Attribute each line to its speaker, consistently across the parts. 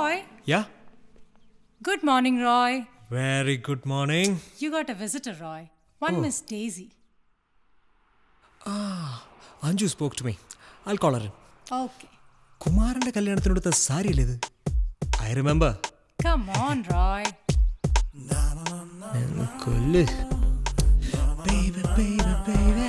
Speaker 1: Roy.
Speaker 2: Yeah?
Speaker 1: Good morning, Roy.
Speaker 2: Very good morning.
Speaker 1: You got a visitor, Roy. One Miss Daisy.
Speaker 2: Anju spoke to me. I'll call her in.
Speaker 1: Okay.
Speaker 2: കുമാരന്റെ കല്യാണത്തിനടുത്ത സാരിയല്ലേ ഇത്? I remember.
Speaker 1: Come on, Roy.
Speaker 2: കൊല്ല്. Baby, baby, baby.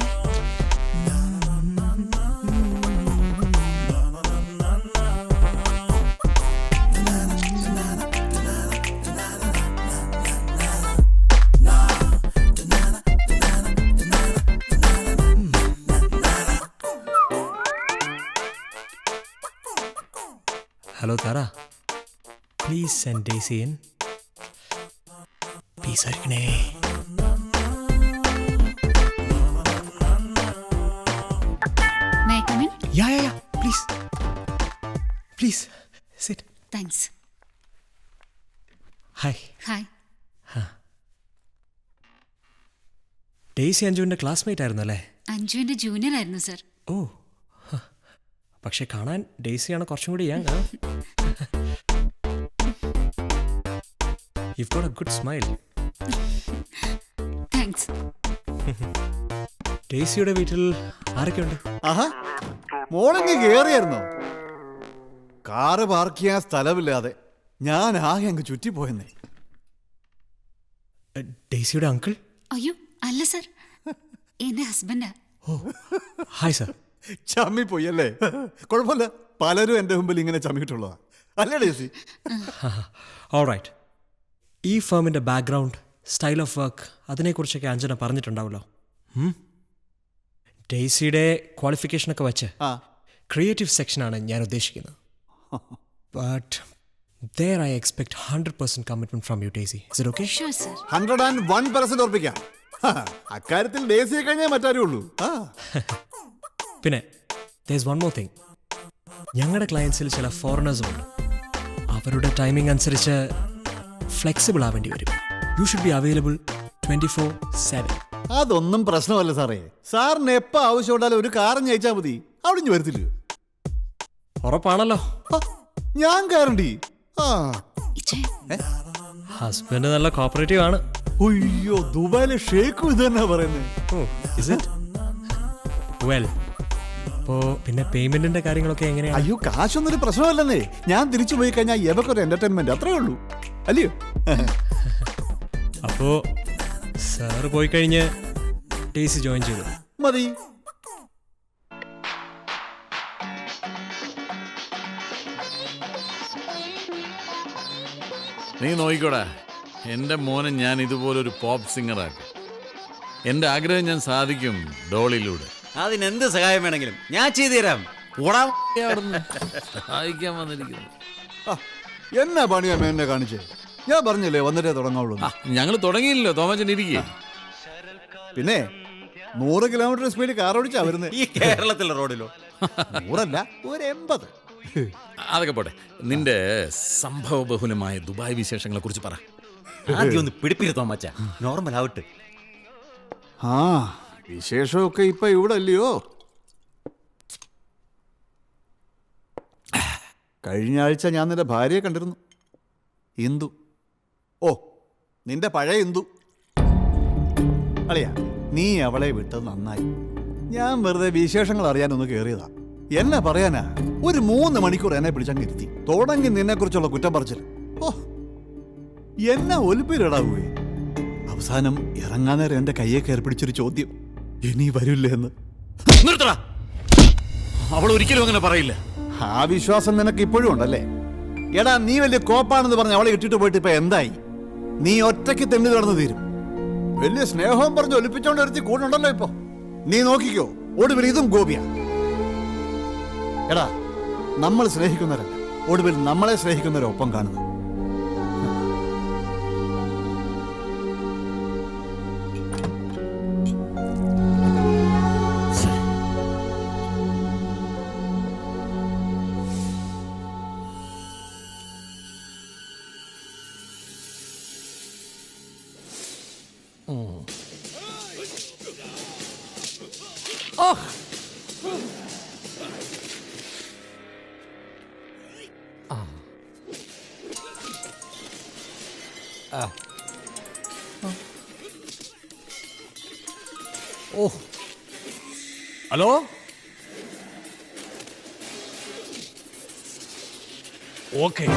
Speaker 2: Hello, Tara. Please send Daisy in. Please, Arikane.
Speaker 3: May I come in?
Speaker 2: Yeah. Please. Please, sit.
Speaker 3: Thanks.
Speaker 2: Hi.
Speaker 3: Hi.
Speaker 2: Daisy അഞ്ജുവിൻ്റെ classmate ആയിരുന്നു അല്ലേ?
Speaker 3: അഞ്ജുവിന്റെ junior ആയിരുന്നു sir.
Speaker 2: ഓ, പക്ഷെ കാണാൻ ഡെയ്സിയാണ് കുറച്ചും കൂടി young. You've got a good smile.
Speaker 3: Thanks.
Speaker 2: ഡെയ്സിയുടെ വീട്ടിൽ ആരൊക്കെയുണ്ട്?
Speaker 4: ആഹാ, മോളിങ്ങ് കേറിയായിരുന്നോ? കാറ് പാർക്ക് ചെയ്യാൻ സ്ഥലമില്ലാതെ ഞാൻ ആകെ അങ്ങ് ചുറ്റിപ്പോയെന്നേ.
Speaker 2: ഡെയ്സിയുടെ അങ്കിൾ?
Speaker 3: അയ്യോ അല്ല സർ, എന്റെ ഹസ്ബൻഡാ.
Speaker 2: ഓ, ഹായ് സർ.
Speaker 4: ചമ്മിപ്പോയി അല്ലേ? കുഴപ്പമില്ല, പലരും എൻ്റെ മുമ്പിൽ ഇങ്ങനെ ചമ്മിയിട്ടുള്ളതാ അല്ലേ ഡേസി?
Speaker 2: ഓൾറൈറ്റ്. ഈ ഫേമിൻ്റെ ബാക്ക്ഗ്രൗണ്ട്, സ്റ്റൈൽ ഓഫ് വർക്ക്, അതിനെക്കുറിച്ചൊക്കെ അഞ്ജന പറഞ്ഞിട്ടുണ്ടാവുമല്ലോ. ഡെയ്സിയുടെ ക്വാളിഫിക്കേഷനൊക്കെ വെച്ച് ക്രിയേറ്റീവ് സെക്ഷനാണ് ഞാൻ ഉദ്ദേശിക്കുന്നത്. But there I expect 100% commitment from you, Daisy. Is it okay?
Speaker 3: Sure, sir.
Speaker 4: 101% ഉറപ്പിക്കാം. അക്കാര്യത്തിൽ ഡേസിയെ കഴിഞ്ഞേ മറ്റാരേ ഉള്ളൂ.
Speaker 2: പിന്നെ there's one more thing. ഞങ്ങളുടെ ക്ലയൻസിൽ ചില ഫോറിനേഴ്സും ഉണ്ട്. അവരുടെ ടൈമിംഗ് അനുസരിച്ച് ഫ്ലെക്സിബിൾ ആവേണ്ടി വരും. You should be available 24/7.
Speaker 4: അതൊന്നും പ്രശ്നമല്ല സാറേ. സാറിന് എപ്പോൾ ആവശ്യമുണ്ടാലും ഒരു കാറിന് അയച്ചാൽ മതി, അവിടെ ഇനി വരത്തില്ല.
Speaker 2: ഉറപ്പാണല്ലോ?
Speaker 4: ഞാൻ ഗ്യാരണ്ടി.
Speaker 2: ഹസ്ബൻഡ് നല്ല കോപ്പറേറ്റീവ് ആണ്.
Speaker 4: അയ്യോ, ദുബായിലെ ഷേഖും ഇത് തന്നെ പറയുന്നത്.
Speaker 2: അപ്പോ പിന്നെ പേയ്മെന്റിന്റെ കാര്യങ്ങളൊക്കെ എങ്ങനെയാണ്?
Speaker 4: അയ്യോ, കാശൊന്നും ഒരു പ്രശ്നമല്ലെന്നേ. ഞാൻ തിരിച്ചു പോയി കഴിഞ്ഞാൽ എവക്കൊരു എന്റർടൈൻമെന്റ്, അത്രേ ഉള്ളൂ. അല്ലയോ?
Speaker 2: അപ്പോ സാറ് പോയി കഴിഞ്ഞ് ഡേസി ജോയിൻ ചെയ്തു
Speaker 4: മതി.
Speaker 5: നീ നോക്കിക്കോടാ, എൻ്റെ മോനെ ഞാൻ ഇതുപോലൊരു പോപ്പ് സിംഗറാക്കും. എൻ്റെ ആഗ്രഹം ഞാൻ സാധിക്കും ഡോളിലൂടെ.
Speaker 6: അതിനെന്ത് സഹായം വേണമെങ്കിലും ഞാൻ ചെയ്തു തരാം.
Speaker 5: സഹായിക്കാൻ വന്നിരിക്കുന്നു.
Speaker 4: എന്നാ പണിയാ എന്നെ കാണിച്ചേ? ഞാൻ പറഞ്ഞില്ലേ വന്നിട്ടേ തുടങ്ങാവുള്ളൂ.
Speaker 5: ഞങ്ങൾ തുടങ്ങിയില്ലല്ലോ, തോമച്ചൻ ഇരിക്കേ.
Speaker 4: പിന്നെ 100 കിലോമീറ്റർ സ്പീഡിൽ കാർ ഓടിച്ചാ വരുന്നത്.
Speaker 6: ഈ കേരളത്തിലെ റോഡിലോ?
Speaker 4: 100 ഒരു 80.
Speaker 5: അതൊക്കെ പോട്ടെ, നിന്റെ സംഭവ ബഹുലമായ ദുബായ് വിശേഷങ്ങളെ കുറിച്ച് പറ.
Speaker 6: ആദ്യം ഒന്ന് പിടിപ്പിരുത്തോ മച്ച, നോർമൽ ആവട്ടെ.
Speaker 4: വിശേഷമൊക്കെ ഇപ്പൊ ഇവിടെ അല്ലയോ? കഴിഞ്ഞ ആഴ്ച ഞാൻ നിന്റെ ഭാര്യയെ കണ്ടിരുന്നു, ഇന്ദു. ഓ, നിന്റെ പഴയ ഇന്ദു. അളിയാ, നീ അവളെ വിട്ടത് നന്നായി. ഞാൻ വെറുതെ വിശേഷങ്ങൾ അറിയാനൊന്ന് കയറിയതാ. എന്നാ പറയാനാ, ഒരു 3 മണിക്കൂർ എന്നെ പിടിച്ചങ്ങിരുത്തി. തുടങ്ങി നിന്നെ കുറിച്ചുള്ള കുറ്റം പറച്ചിൽ. ഓ, എന്നാ ഒലിപ്പിലിടാവേ. അവസാനം ഇറങ്ങാൻ നേരം എന്റെ കയ്യെ കയറി പിടിച്ചൊരു ചോദ്യം, ഇനി വരില്ലേ എന്ന്.
Speaker 5: നിർത്തടാ, അവൾ ഒരിക്കലും അങ്ങനെ പറയില്ല.
Speaker 4: ആ വിശ്വാസം നിനക്ക് ഇപ്പോഴും ഉണ്ടല്ലേ? എടാ, നീ വലിയ കോപ്പാണെന്ന് പറഞ്ഞ് അവളെ ഇട്ടിട്ട് പോയിട്ട് ഇപ്പൊ എന്തായി? നീ ഒറ്റയ്ക്ക് തെണ്ടി നടന്നു തീരും. വലിയ സ്നേഹവും പറഞ്ഞ് ഒലിപ്പിച്ചോണ്ട് ഒരുത്തി കൂടുണ്ടല്ലോ ഇപ്പൊ. നീ നോക്കിക്കോ, ഒടുവിൽ ഇതും ഗോപിയാ. എടാ, നമ്മൾ സ്നേഹിക്കുന്നവരല്ല, ഒടുവിൽ നമ്മളെ സ്നേഹിക്കുന്നവരൊപ്പം കാണുന്നത്.
Speaker 2: ഓ ഹലോ ഓക്കെ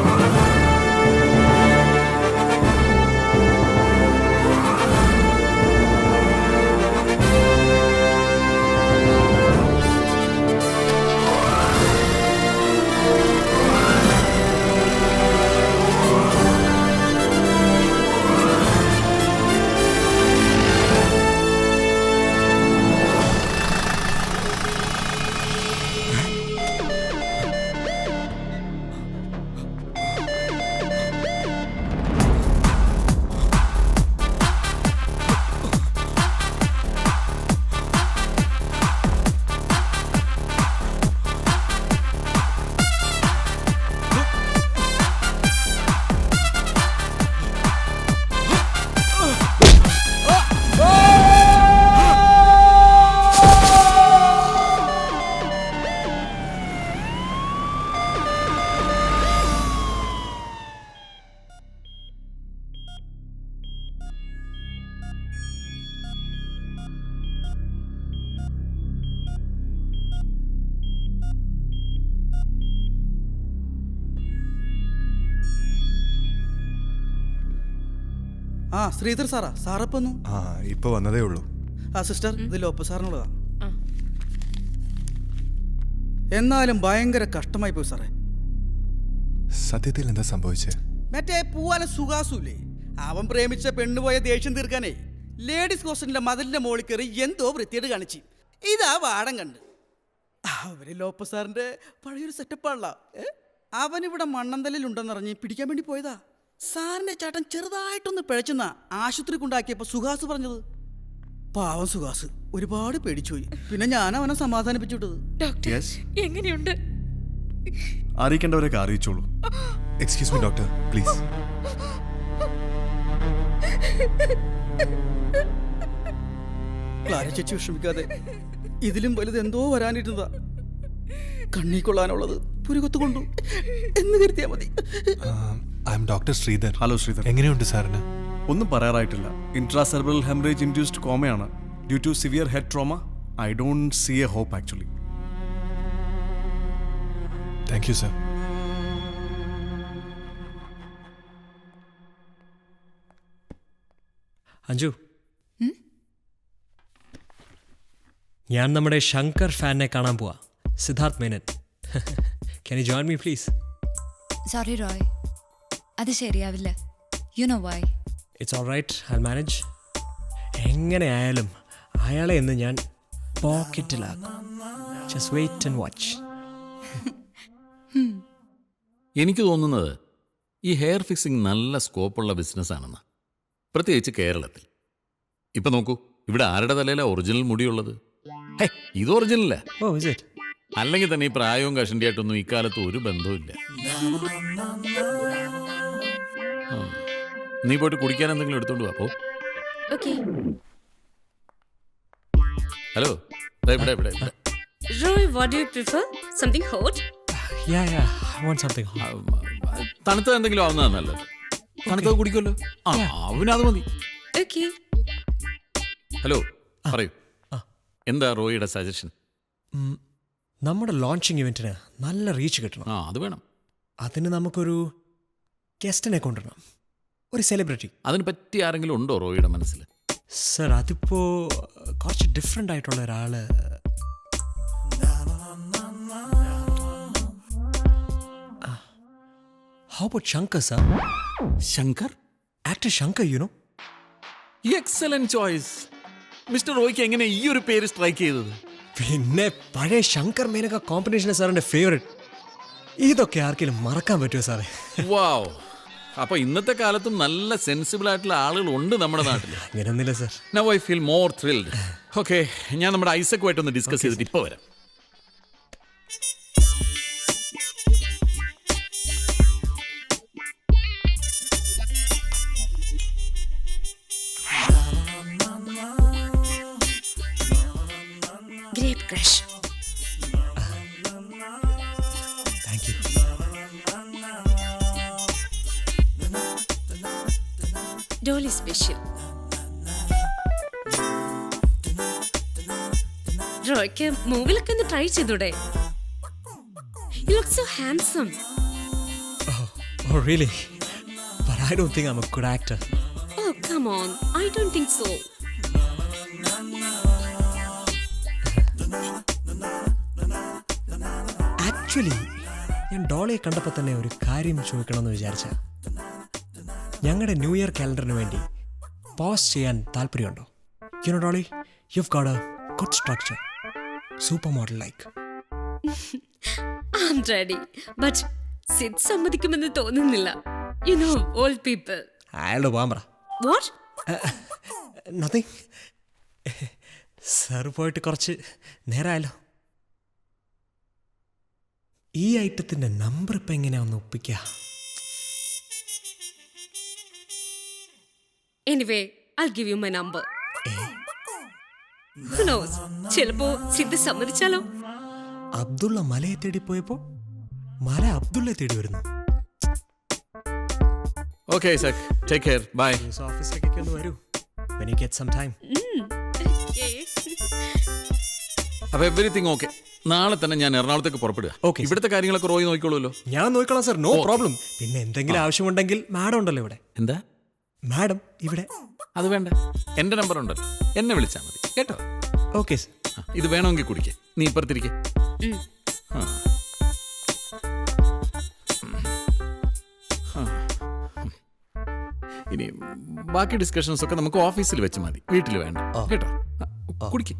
Speaker 7: ആ ശ്രീധർ സാറാ സാറപ്പൊന്നു
Speaker 8: ആ ഇപ്പൊ വന്നതേ ഉള്ളൂ.
Speaker 7: ആ സിസ്റ്റർ ഇത് ലോപ്പ സാറിനുള്ളതാ. എന്നാലും ഭയങ്കര കഷ്ടമായി പോയി സാറേ.
Speaker 8: സത്യത്തിൽ എന്താ സംഭവിച്ചേ?
Speaker 7: മറ്റേ പൂവാല സുഖാസുല്ലേ, അവൻ പ്രേമിച്ച പെണ്ണുപോയ ദേഷ്യം തീർക്കാനേ ലേഡീസ് ഹോസ്റ്റലിന്റെ മതിലിന്റെ മോളിൽ കയറി എന്തോ വൃത്തിയേട് കാണിച്ചു. ഇതാ വാടം കണ്ട് അവര് ലോപ്പ സാറിന്റെ പഴയൊരു സെറ്റപ്പാണല്ല. അവനിവിടെ മണ്ണന്തലിൽ ഉണ്ടെന്നറിഞ്ഞ് പിടിക്കാൻ വേണ്ടി പോയതാ. സാറിന്റെ ചേട്ടൻ ചെറുതായിട്ടൊന്ന് പിഴച്ചെന്നാ ആശുപത്രി കൊണ്ടാക്കിയപ്പോ സുഹാസ് പറഞ്ഞത്. പാവം സുഹാസ് ഒരുപാട് പേടിച്ചുപോയി. പിന്നെ ഞാൻ അവനെ സമാധാനിപ്പിച്ചു വിട്ടത്.
Speaker 9: ഡോക്ടർ എങ്ങനെയുണ്ട്?
Speaker 8: അറിയിക്കേണ്ടവരൊക്കെ അറിയിച്ചോളൂ. Excuse me doctor please.
Speaker 7: Clara ചേച്ചി വിഷമിക്കാതെ, ഇതിലും വലുത് എന്തോ വരാനിരുന്നതാ. കണ്ണീ കൊള്ളാനുള്ളത് പുരുകൊത്തു കൊണ്ടു എന്ന് കരുതിയാ മതി.
Speaker 8: I am doctor Sreedhar.
Speaker 9: Hello Sreedhar,
Speaker 8: എങ്ങനെയുണ്ട് സാറിന്?
Speaker 9: ഒന്നും പറയാറായിട്ടില്ല. ഇൻട്രാസെർബ്രൽ ഹെമറേജ് ഇൻഡ്യൂസ്ഡ് കോമയാണ് due to severe head trauma. I don't see a hope actually.
Speaker 8: Thank you sir.
Speaker 2: Anju, ഞാൻ നമ്മുടെ ശങ്കർ ഫാനിനെ കാണാൻ പോവാ, Siddharth Menon. Can you join me please?
Speaker 3: Sorry Roy, അത് ശരിയാവില്ല. You know why?
Speaker 2: It's all right, I manage. എങ്ങനെ ആയാലും അയാളെ ഇന്ന് ഞാൻ പോക്കറ്റിലാക്കും. Just wait and watch.
Speaker 5: എനിക്ക് തോന്നുന്നത് ഈ ഹെയർ ഫിക്സിംഗ് നല്ല സ്കോപ്പുള്ള ബിസിനസ്സാണെന്ന്, പ്രത്യേകിച്ച് കേരളത്തിൽ. ഇപ്പം നോക്കൂ, ഇവിടെ ആരുടെ തലയിലാണ് ഒറിജിനൽ മുടിയുള്ളത്? ഇത് ഒറിജിനല്ല.
Speaker 2: Oh is it?
Speaker 5: അല്ലെങ്കിൽ തന്നെ ഈ പ്രായവും കഷണ്ടിയായിട്ടൊന്നും ഇക്കാലത്ത് ഒരു ബന്ധവുമില്ല. നീ പോയിട്ട് കുടിക്കാൻ എന്തെങ്കിലും എടുത്തോണ്ട് വാ.
Speaker 10: Okay.
Speaker 5: ഹലോ, ഇവിടെ ഇവിടെ ഇവിടെ.
Speaker 10: Roy, what do you prefer? Something hot?
Speaker 2: Yeah, I want something hot.
Speaker 5: തണുത്ത എന്തെങ്കിലും ആവുന്നതാണ് നല്ലത്. തണുത്തത് കുടിക്കുമല്ലോ. അവനത് മതി.
Speaker 10: Okay.
Speaker 5: ഹലോ, പറയൂ, എന്താ റോയിയുടെ സജഷൻ?
Speaker 2: നമ്മുടെ ലോഞ്ചിങ് ഇവൻറ്റിന് നല്ല റീച്ച് കിട്ടണം.
Speaker 5: അത് വേണം.
Speaker 2: അതിന് നമുക്കൊരു ഗസ്റ്റിനെ കൊണ്ടുവരണം, ഒരു സെലിബ്രിറ്റി.
Speaker 5: അതിന് പറ്റി ആരെങ്കിലും ഉണ്ടോ റോയിയുടെ മനസ്സിൽ?
Speaker 2: സർ, അതിപ്പോൾ കുറച്ച് ഡിഫറെൻ്റ് ആയിട്ടുള്ള ഒരാൾ. How about Shankar sir?
Speaker 5: Shankar?
Speaker 2: Actor Shankar, you know?
Speaker 5: Excellent choice. Mister റോയ്ക്ക് എങ്ങനെ ഈ ഒരു പേര് സ്ട്രൈക്ക് ചെയ്തത്?
Speaker 2: പിന്നെ പഴയ ശങ്കർ മേനക കോമ്പിനേഷൻ സാറിൻ്റെ ഫേവറേറ്റ്. ഇതൊക്കെ ആർക്കെങ്കിലും മറക്കാൻ പറ്റുമോ സാറേ?
Speaker 5: വാവ്. അപ്പൊ ഇന്നത്തെ കാലത്തും നല്ല സെൻസിബിൾ ആയിട്ടുള്ള ആളുകൾ ഉണ്ട് നമ്മുടെ നാട്ടിൽ.
Speaker 2: അങ്ങനെയൊന്നുമില്ല sir.
Speaker 5: Now I feel more thrilled. Okay, ഞാൻ നമ്മുടെ ഐസക്കുമായിട്ടൊന്ന് ഡിസ്കസ് ചെയ്തിട്ട് ഇപ്പോൾ വരാം.
Speaker 10: Grape crush.
Speaker 2: Thank you.
Speaker 10: Dolly special. റോയ്ക്ക് മൂവിലൊക്കെ ഒന്ന് ട്രൈ ചെയ്തൂടെ? You look so handsome.
Speaker 2: Oh, really? But I don't think I'm a good actor.
Speaker 10: Oh, come on. I don't think so.
Speaker 2: Actually ഞാൻ ഡോളിയെ കണ്ടപ്പോൾ തന്നെ ഒരു കാര്യം ചോദിക്കണമെന്ന് വിചാരിച്ച ഞങ്ങളുടെ ന്യൂ ഇയർ കാലണ്ടറിന് വേണ്ടി പോസ്റ്റ് ചെയ്യാൻ താല്പര്യമുണ്ടോ? You know Dolly, you've got A good structure, super model like.
Speaker 10: I'm ready. But Sid സമ്മതിക്കുമെന്ന് തോന്നുന്നില്ല. You know, old people.
Speaker 2: അയാളുടെ പോകാൻ പറ.
Speaker 10: What?
Speaker 2: നത്തിങ്. സാർ പോയിട്ട് കുറച്ച് നേരമായല്ലോ. ഈ ഐറ്റത്തിൻ്റെ നമ്പർ ഇപ്പം എങ്ങനെയാ ഒന്ന് ഒപ്പിക്കുക?
Speaker 10: Anyway, I'll give you my number. Who knows? ചിലപ്പോ സിദ്ധ് സമ്മതിച്ചാലോ?
Speaker 2: അബ്ദുള്ള മലയെ തേടി പോയപ്പോൾ മല അബ്ദുള്ളയെ തേടി വരുന്നു.
Speaker 5: Okay Isaac, take care, bye.
Speaker 2: ഓഫീസിലേക്കൊക്കെ ഒന്ന് വരൂ. When you get some time.
Speaker 10: Okay.
Speaker 5: അപ്പൊ എവരിത്തിങ് ഓക്കെ. നാളെ തന്നെ ഞാൻ എറണാകുളത്തേക്ക് പുറപ്പെടുക.
Speaker 2: Okay,
Speaker 5: ഇവിടുത്തെ കാര്യങ്ങളൊക്കെ റോയി നോക്കിക്കോളൂല്ലോ.
Speaker 2: ഞാൻ നോക്കണം സർ, നോ പ്രോബ്ലം. പിന്നെ എന്തെങ്കിലും ആവശ്യമുണ്ടെങ്കിൽ മാഡം ഉണ്ടല്ലോ ഇവിടെ.
Speaker 5: എന്താ?
Speaker 2: മാഡം ഇവിടെ.
Speaker 5: അത് വേണ്ട, എന്റെ നമ്പർ ഉണ്ടല്ലോ, എന്നെ വിളിച്ചാൽ മതി കേട്ടോ.
Speaker 2: Okay sir.
Speaker 5: ഇത് വേണമെങ്കിൽ കുടിക്കേ, നീ ഇപ്പുറത്തിരിക്കെ. ഇനി ബാക്കി ഡിസ്കഷൻസ് ഒക്കെ നമുക്ക് ഓഫീസിൽ വെച്ച് മതി, വീട്ടിൽ വേണ്ട കേട്ടോ. കുടിക്കേ.